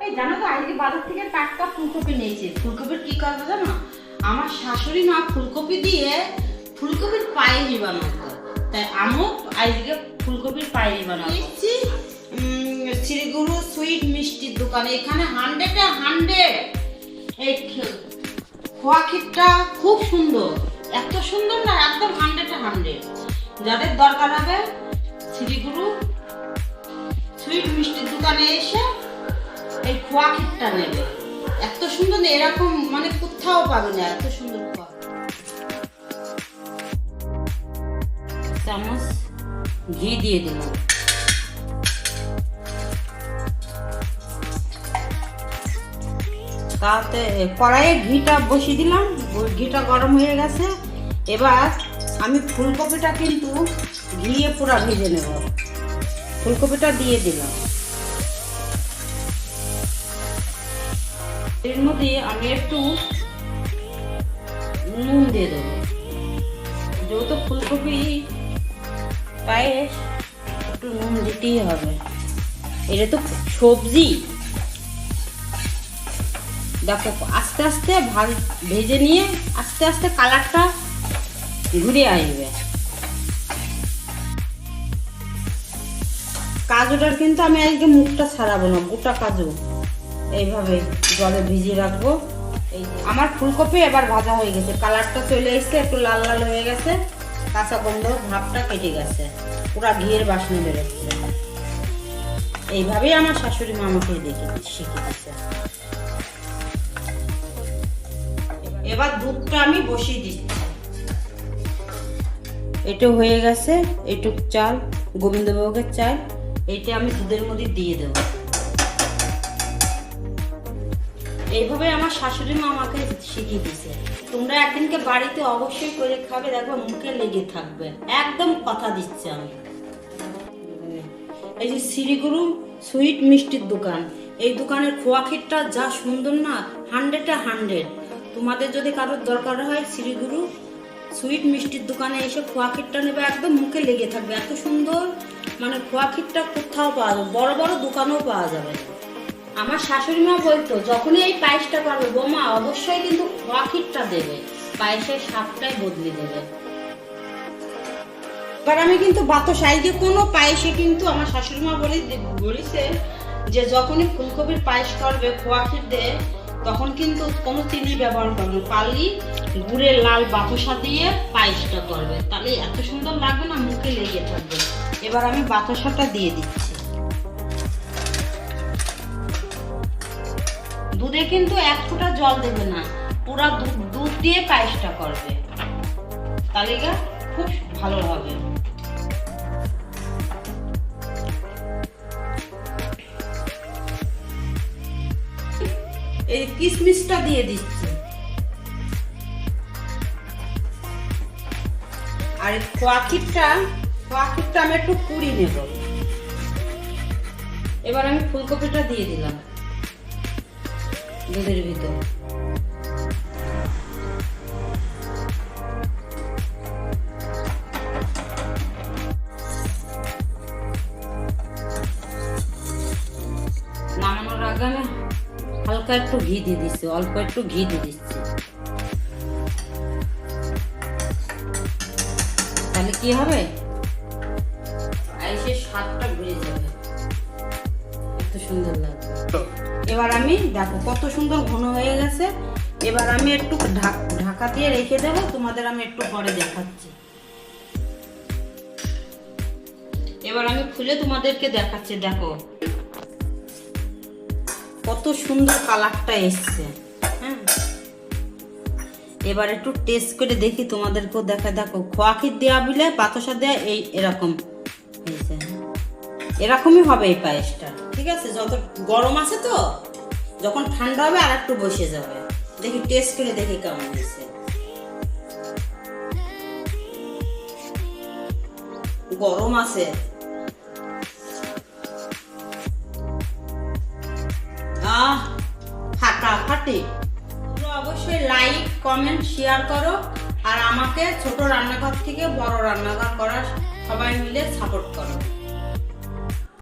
এই জানো তো আজকে বাজার থেকে টাটকা ফুলকপি নিয়েছি। ফুলকপির কি করবো জানো? আমার শাশুড়ি মা ফুলকপি দিয়ে ফুলকপির পায়েস বানাতো, তাই আমিও আজকে ফুলকপির পায়েস বানাবো। শ্রীগুরু সুইট মিষ্টির দোকানে, এখানে 100 এই খোয়া ক্ষীরটা খুব সুন্দর, এত সুন্দর না, একদম 100 যাদের দরকার হবে শ্রীগুরু সুইট মিষ্টির দোকানে এসে এই খোয়া ক্ষীরটা নেবে। এত সুন্দর, এরকম মানে কোথাও পাবে না এত সুন্দর খোয়া। চামচ ঘি দিয়ে দিলাম। তাতে কড়াইয়ে ঘিটা বসিয়ে দিলাম, ঘিটা গরম হয়ে গেছে। এবার আমি ফুলকপিটা কিন্তু ঘিয়ে পুরা ভেজে নেব। ফুলকপিটা দিয়ে দিলাম, এর মধ্যে আমি একটু নুন দিয়ে দেবো, যেহেতু ফুলকপি পায়েস একটু নুন দিতেই হবে, এটা তো সবজি। দেখো আস্তে আস্তে ভেজে নিয়ে আস্তে আস্তে কালারটা ঘুরে আসবে। কাজুটার কিন্তু আমি আজকে মুখটা ছাড়াবো না, গোটা কাজু এইভাবে জলে ভিজিয়ে রাখবো। এই আমার ফুলকপি এবার ভাজা হয়ে গেছে, কালারটা চলে এসছে, একটু লাল লাল হয়ে গেছে, কাঁচা গন্ধ ভাবটা কেটে গেছে, পুরা ঘিয়ের বাসনা বেরোচ্ছে। এইভাবেই আমার শাশুড়ি মা আমাকে শিখে দিচ্ছে। এবার দুধটা আমি বসিয়ে দিচ্ছি। এটা হয়ে গেছে, এইটুক চাল গোবিন্দভোগের চাল, এইটা আমি দুধের মধ্যে দিয়ে দেবো। এইভাবে আমার শাশুড়ি মা আমাকে শিখিয়ে দিয়েছে। তোমরা একদিনকে বাড়িতে অবশ্যই করে খাবে, দেখবে মুখে লেগে থাকবে, একদম কথা দিচ্ছে আমি। এই যে শ্রীগুরু সুইট মিষ্টির দোকান, এই দোকানের খোয়া ক্ষীরটা যা সুন্দর না, 100 তোমাদের যদি কারোর দরকার হয় শ্রীগুরু সুইট মিষ্টির দোকানে এসে খোয়া ক্ষীরটা নেবে, একদম মুখে লেগে থাকবে, এত সুন্দর। মানে খোয়া ক্ষীরটা কোথাও পাওয়া যাবে, বড় বড় দোকানেও পাওয়া যাবে। আমার শাশুড়ি মা বলতো যখনই এই পায়েসটা পাবে বৌমা অবশ্যই কিন্তু খোয়া ক্ষীরটা দেবে, পায়েসের স্বাদটাই বদলে দেবে। এবার আমি কিন্তু বাতাস আজকে কোনো পায়েসে কিন্তু আমার শাশুড়ি মা বলেছে যে যখনই ফুলকপির পায়েস করবে খোয়া ক্ষীর দিয়ে, তখন কিন্তু কোনো চিনি ব্যবহার করবে, পারলি গুড়ের লাল বাতাসা দিয়ে পায়েসটা করবে, তাহলে এত সুন্দর লাগবে না, মুখে লেগে থাকবে। এবার আমি বাতাসাটা দিয়ে দিচ্ছি। দুধে কিন্তু 1 ফোঁটা জল দেবে না, পুরা দুধ দিয়ে পায়েসটা করবে, তাহলে খুব ভালো হবে। এই কিশমিশটা দিয়ে দিচ্ছি, আর খোয়া ক্ষীরটা আমি একটু পুড়ি নেব। এবার আমি ফুলকপিটা দিয়ে দিলাম দুধের ভিতর। নামানোর আগে আমি হালকা একটু ঘি দিয়ে দিচ্ছি, অল্প একটু ঘি দিয়ে দিচ্ছি, তাহলে কি হবে পায়েসের স্বাদটা বেড়ে যাবে, এত সুন্দর লাগবে। এবার আমি দেখো কত সুন্দর ঘন হয়ে গেছে। এবার আমি একটু ঢাকা দিয়ে রেখে দেবো, তোমাদের আমি একটু পরে দেখাচ্ছি। এবার আমি খুলে তোমাদেরকে দেখাচ্ছি, দেখো কত সুন্দর কালারটা এসছে। হ্যাঁ, এবার একটু টেস্ট করে দেখি, তোমাদেরকেও দেখা। দেখো খোয়া ক্ষীর দেওয়া বলে বাতাসা দেওয়া এই এরকম হয়েছে, এরকমই হবে এই পায়েসটা। ঠিক আছে, যত গরম আছে তো, যখন ঠান্ডা হবে আর একটু বসে যাবে। দেখি টেস্ট করে দেখি কেমন হয়েছে। গরম আছে, ফাটাফাটি। অবশ্যই লাইক কমেন্ট শেয়ার করো, আর আমাকে ছোট রান্নাঘর থেকে বড় রান্নাঘর করার সবাই মিলে সাপোর্ট করো।